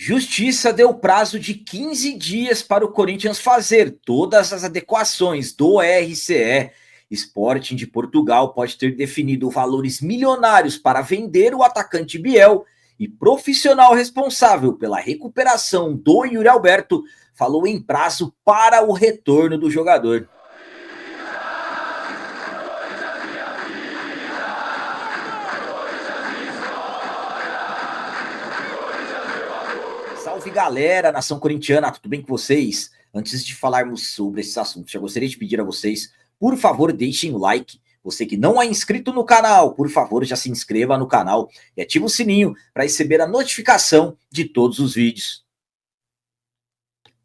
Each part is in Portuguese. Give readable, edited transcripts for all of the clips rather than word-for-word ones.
Justiça deu prazo de 15 dias para o Corinthians fazer todas as adequações do RCE. Sporting de Portugal pode ter definido valores milionários para vender o atacante Biel e profissional responsável pela recuperação do Yuri Alberto falou em prazo para o retorno do jogador. Salve galera, nação corintiana, tudo bem com vocês? Antes de falarmos sobre esses assuntos, já gostaria de pedir a vocês, por favor, deixem o like. Você que não é inscrito no canal, por favor, já se inscreva no canal e ative o sininho para receber a notificação de todos os vídeos.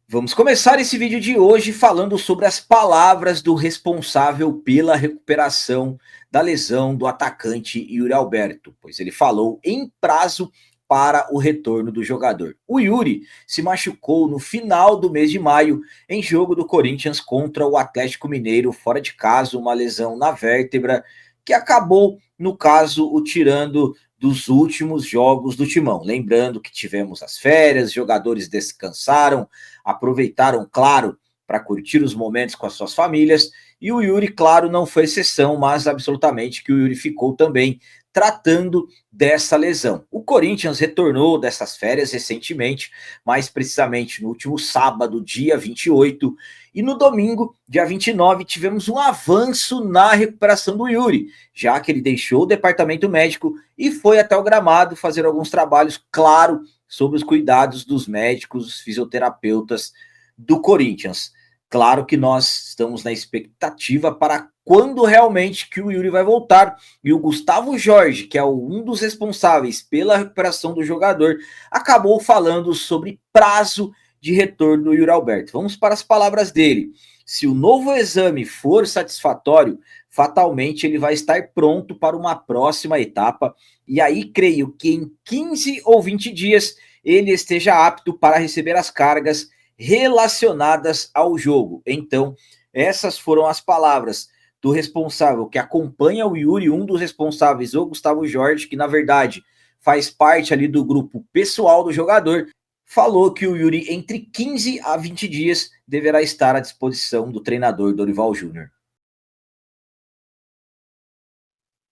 Vamos começar esse vídeo de hoje falando sobre as palavras do responsável pela recuperação da lesão do atacante Yuri Alberto, pois ele falou em prazo para o retorno do jogador. O Yuri se machucou no final do mês de maio em jogo do Corinthians contra o Atlético Mineiro, fora de casa, uma lesão na vértebra que acabou, no caso, o tirando dos últimos jogos do Timão. Lembrando que tivemos as férias, jogadores descansaram, aproveitaram, claro, para curtir os momentos com as suas famílias, e o Yuri, claro, não foi exceção, mas absolutamente que o Yuri ficou também tratando dessa lesão. O Corinthians retornou dessas férias recentemente, mais precisamente no último sábado, dia 28, e no domingo, dia 29, tivemos um avanço na recuperação do Yuri, já que ele deixou o departamento médico e foi até o gramado fazer alguns trabalhos, claro, sobre os cuidados dos médicos, os fisioterapeutas do Corinthians. Claro que nós estamos na expectativa para quando realmente que o Yuri vai voltar. E o Gustavo Jorge, que é um dos responsáveis pela recuperação do jogador, acabou falando sobre prazo de retorno do Yuri Alberto. Vamos para as palavras dele. Se o novo exame for satisfatório, fatalmente ele vai estar pronto para uma próxima etapa. E aí creio que em 15 ou 20 dias ele esteja apto para receber as cargas relacionadas ao jogo. Então, essas foram as palavras do responsável que acompanha o Yuri, um dos responsáveis, o Gustavo Jorge, que na verdade faz parte ali do grupo pessoal do jogador, falou que o Yuri entre 15 a 20 dias deverá estar à disposição do treinador Dorival Júnior.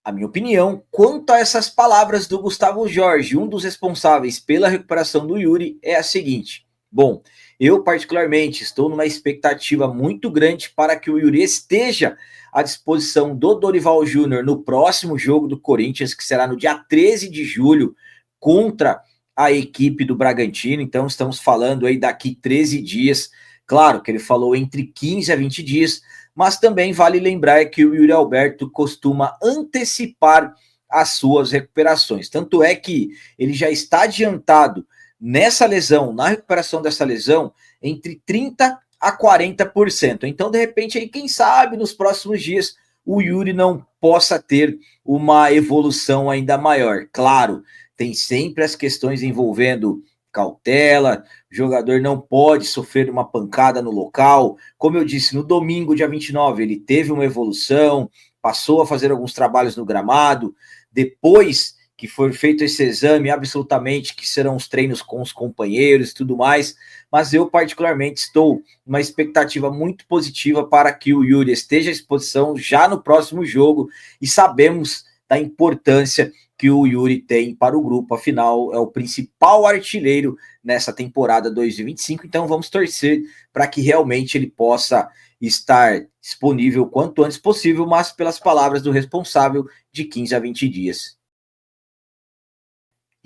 A minha opinião quanto a essas palavras do Gustavo Jorge, um dos responsáveis pela recuperação do Yuri, é a seguinte. Bom, eu particularmente estou numa expectativa muito grande para que o Yuri esteja à disposição do Dorival Júnior no próximo jogo do Corinthians, que será no dia 13 de julho, contra a equipe do Bragantino. Então estamos falando aí daqui 13 dias. Claro que ele falou entre 15 a 20 dias, mas também vale lembrar que o Yuri Alberto costuma antecipar as suas recuperações. Tanto é que ele já está adiantado nessa lesão, na recuperação dessa lesão, entre 30% a 40%. Então, de repente, aí, quem sabe, nos próximos dias, o Yuri não possa ter uma evolução ainda maior. Claro, tem sempre as questões envolvendo cautela, o jogador não pode sofrer uma pancada no local. Como eu disse, no domingo, dia 29, ele teve uma evolução, passou a fazer alguns trabalhos no gramado, depois que foi feito esse exame, absolutamente, que serão os treinos com os companheiros e tudo mais, mas eu particularmente estou numa expectativa muito positiva para que o Yuri esteja à disposição já no próximo jogo, e sabemos da importância que o Yuri tem para o grupo, afinal é o principal artilheiro nessa temporada 2025, então vamos torcer para que realmente ele possa estar disponível quanto antes possível, mas pelas palavras do responsável, de 15 a 20 dias.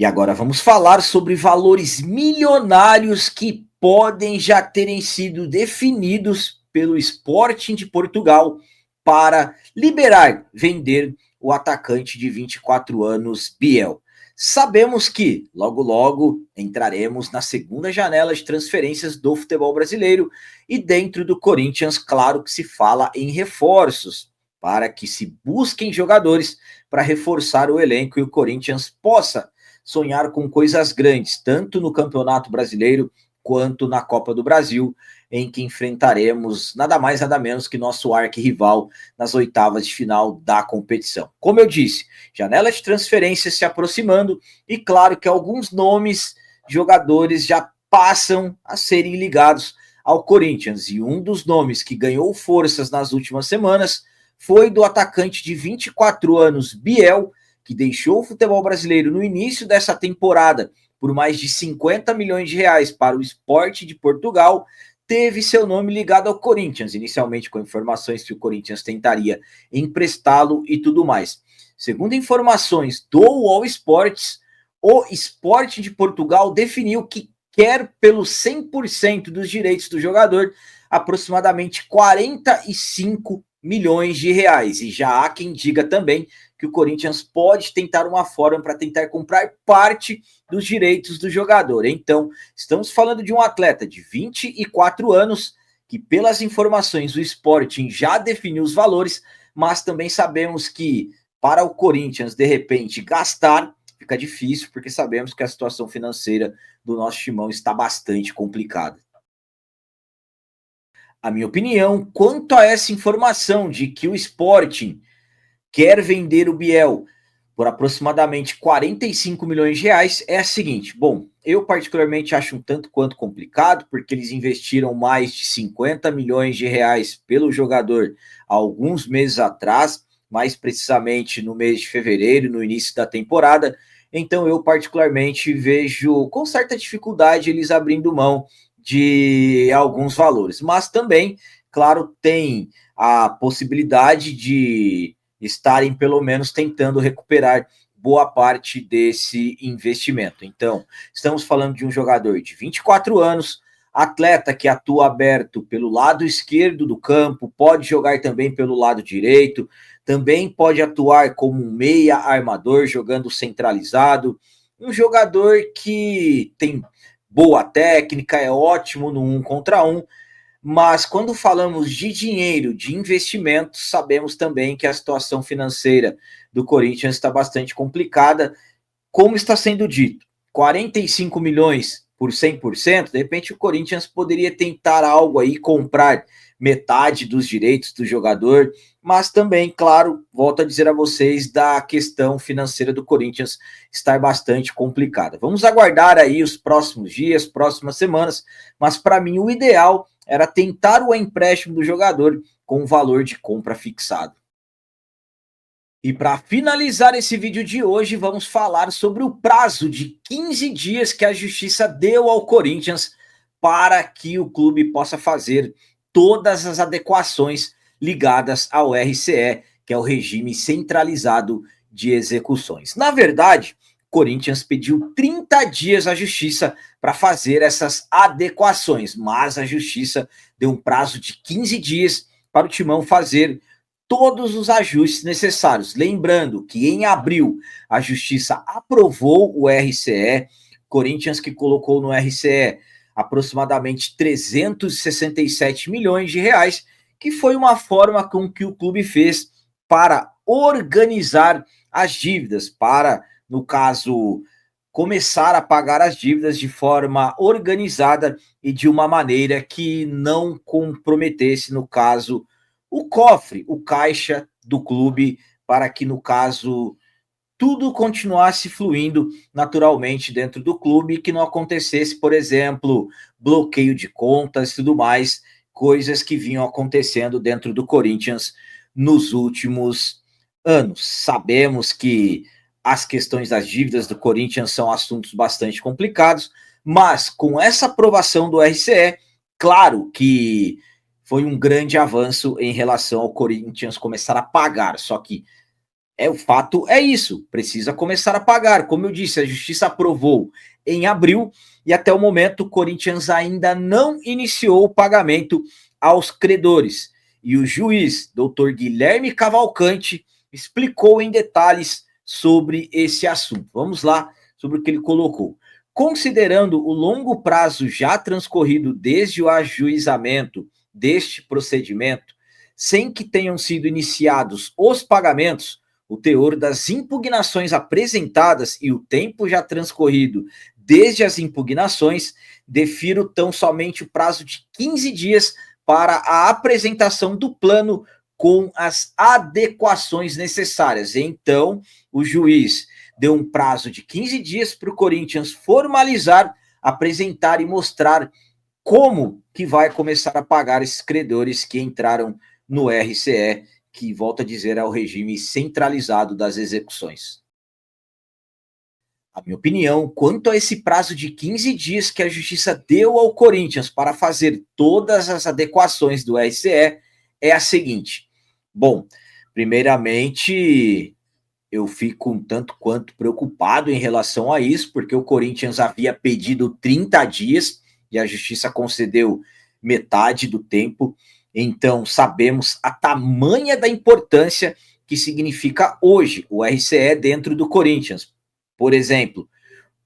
E agora vamos falar sobre valores milionários que podem já terem sido definidos pelo Sporting de Portugal para liberar, vender o atacante de 24 anos, Biel. Sabemos que logo logo entraremos na segunda janela de transferências do futebol brasileiro, e dentro do Corinthians, claro que se fala em reforços, para que se busquem jogadores para reforçar o elenco e o Corinthians possa sonhar com coisas grandes, tanto no Campeonato Brasileiro quanto na Copa do Brasil, em que enfrentaremos nada mais nada menos que nosso arquirrival nas oitavas de final da competição. Como eu disse, janela de transferências se aproximando, e claro que alguns nomes jogadores já passam a serem ligados ao Corinthians. E um dos nomes que ganhou forças nas últimas semanas foi do atacante de 24 anos, Biel, que deixou o futebol brasileiro no início dessa temporada por mais de 50 milhões de reais para o Sport de Portugal, teve seu nome ligado ao Corinthians, inicialmente com informações que o Corinthians tentaria emprestá-lo e tudo mais. Segundo informações do All Sports, o Sport de Portugal definiu que quer pelo 100% dos direitos do jogador, aproximadamente 45 milhões de reais. E já há quem diga também que o Corinthians pode tentar uma forma para tentar comprar parte dos direitos do jogador. Então, estamos falando de um atleta de 24 anos, que pelas informações do Sporting já definiu os valores, mas também sabemos que para o Corinthians, de repente, gastar, fica difícil, porque sabemos que a situação financeira do nosso timão está bastante complicada. A minha opinião, quanto a essa informação de que o Sporting quer vender o Biel por aproximadamente 45 milhões de reais, é a seguinte. Bom, eu particularmente acho um tanto quanto complicado, porque eles investiram mais de 50 milhões de reais pelo jogador há alguns meses atrás, mais precisamente no mês de fevereiro, no início da temporada. Então eu particularmente vejo com certa dificuldade eles abrindo mão de alguns valores. Mas também, claro, tem a possibilidade de estarem pelo menos tentando recuperar boa parte desse investimento. Então, estamos falando de um jogador de 24 anos, atleta que atua aberto pelo lado esquerdo do campo, pode jogar também pelo lado direito, também pode atuar como um meia armador, jogando centralizado, um jogador que tem boa técnica, é ótimo no 1 contra 1, mas quando falamos de dinheiro, de investimentos, sabemos também que a situação financeira do Corinthians está bastante complicada, como está sendo dito, 45 milhões por 100%, de repente o Corinthians poderia tentar algo aí, comprar metade dos direitos do jogador, mas também, claro, volto a dizer a vocês, da questão financeira do Corinthians estar bastante complicada. Vamos aguardar aí os próximos dias, próximas semanas, mas para mim o ideal era tentar o empréstimo do jogador com o valor de compra fixado. E para finalizar esse vídeo de hoje, vamos falar sobre o prazo de 15 dias que a Justiça deu ao Corinthians para que o clube possa fazer todas as adequações ligadas ao RCE, que é o regime centralizado de execuções. Na verdade, o Corinthians pediu 30 dias à Justiça para fazer essas adequações, mas a Justiça deu um prazo de 15 dias para o Timão fazer todos os ajustes necessários. Lembrando que em abril a Justiça aprovou o RCE, Corinthians que colocou no RCE aproximadamente 367 milhões de reais, que foi uma forma com que o clube fez para organizar as dívidas, para, no caso, começar a pagar as dívidas de forma organizada e de uma maneira que não comprometesse, no caso, o cofre, o caixa do clube, para que, no caso, tudo continuasse fluindo naturalmente dentro do clube e que não acontecesse, por exemplo, bloqueio de contas e tudo mais, coisas que vinham acontecendo dentro do Corinthians nos últimos anos. Sabemos que as questões das dívidas do Corinthians são assuntos bastante complicados, mas com essa aprovação do RCE, claro que foi um grande avanço em relação ao Corinthians começar a pagar, só que o fato é isso, precisa começar a pagar. Como eu disse, a Justiça aprovou em abril e até o momento o Corinthians ainda não iniciou o pagamento aos credores. E o juiz, doutor Guilherme Cavalcante, explicou em detalhes sobre esse assunto. Vamos lá sobre o que ele colocou. Considerando o longo prazo já transcorrido desde o ajuizamento deste procedimento, sem que tenham sido iniciados os pagamentos, o teor das impugnações apresentadas e o tempo já transcorrido desde as impugnações, defiro tão somente o prazo de 15 dias para a apresentação do plano com as adequações necessárias. Então, o juiz deu um prazo de 15 dias para o Corinthians formalizar apresentar e mostrar como que vai começar a pagar esses credores que entraram no RCE, que, volto a dizer, é o regime centralizado das execuções. A minha opinião, quanto a esse prazo de 15 dias que a Justiça deu ao Corinthians para fazer todas as adequações do RCE, é a seguinte. Bom, primeiramente, eu fico um tanto quanto preocupado em relação a isso, porque o Corinthians havia pedido 30 dias e a Justiça concedeu metade do tempo. Então, sabemos a tamanha da importância que significa hoje o RCE dentro do Corinthians. Por exemplo,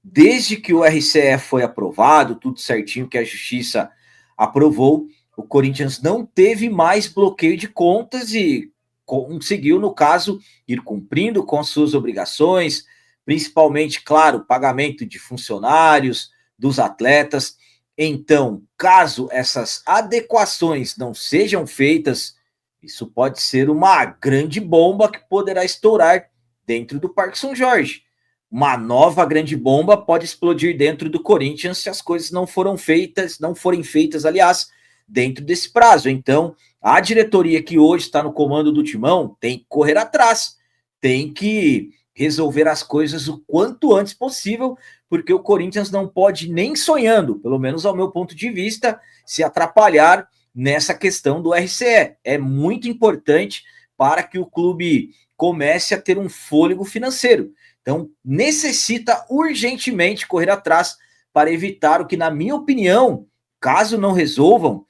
desde que o RCE foi aprovado, tudo certinho que a Justiça aprovou, o Corinthians não teve mais bloqueio de contas e conseguiu, no caso, ir cumprindo com as suas obrigações, principalmente, claro, pagamento de funcionários, dos atletas. Então, caso essas adequações não sejam feitas, isso pode ser uma grande bomba que poderá estourar dentro do Parque São Jorge. Uma nova grande bomba pode explodir dentro do Corinthians se as coisas não forem feitas, aliás, dentro desse prazo. Então, a diretoria que hoje está no comando do Timão tem que correr atrás, tem que resolver as coisas o quanto antes possível, porque o Corinthians não pode nem sonhando, pelo menos ao meu ponto de vista, se atrapalhar nessa questão do RCE. É muito importante para que o clube comece a ter um fôlego financeiro. Então, necessita urgentemente correr atrás para evitar o que, na minha opinião, caso não resolvam,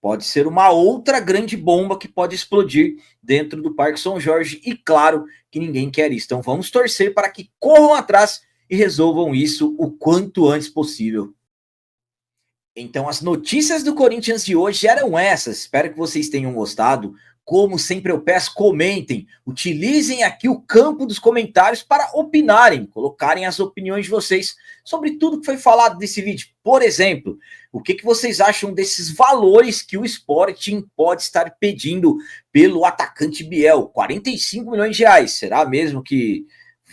pode ser uma outra grande bomba que pode explodir dentro do Parque São Jorge, e claro que ninguém quer isso. Então vamos torcer para que corram atrás e resolvam isso o quanto antes possível. Então as notícias do Corinthians de hoje eram essas, espero que vocês tenham gostado. Como sempre eu peço, comentem, utilizem aqui o campo dos comentários para opinarem, colocarem as opiniões de vocês sobre tudo que foi falado nesse vídeo. Por exemplo, o que vocês acham desses valores que o Sporting pode estar pedindo pelo atacante Biel? 45 milhões de reais, será mesmo que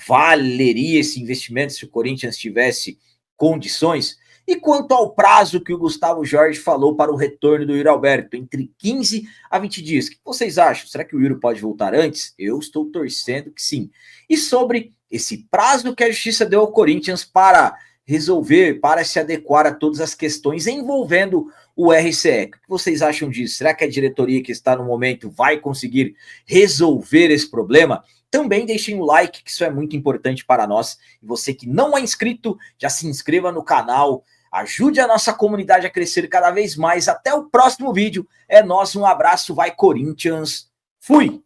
valeria esse investimento se o Corinthians tivesse condições? E quanto ao prazo que o Gustavo Jorge falou para o retorno do Yuri Alberto, entre 15 a 20 dias, o que vocês acham? Será que o Yuri pode voltar antes? Eu estou torcendo que sim. E sobre esse prazo que a Justiça deu ao Corinthians para resolver, para se adequar a todas as questões envolvendo o RCE, o que vocês acham disso? Será que a diretoria que está no momento vai conseguir resolver esse problema? Também deixem o like, que isso é muito importante para nós. E você que não é inscrito, já se inscreva no canal. Ajude a nossa comunidade a crescer cada vez mais. Até o próximo vídeo. É nóis, um abraço, vai Corinthians. Fui!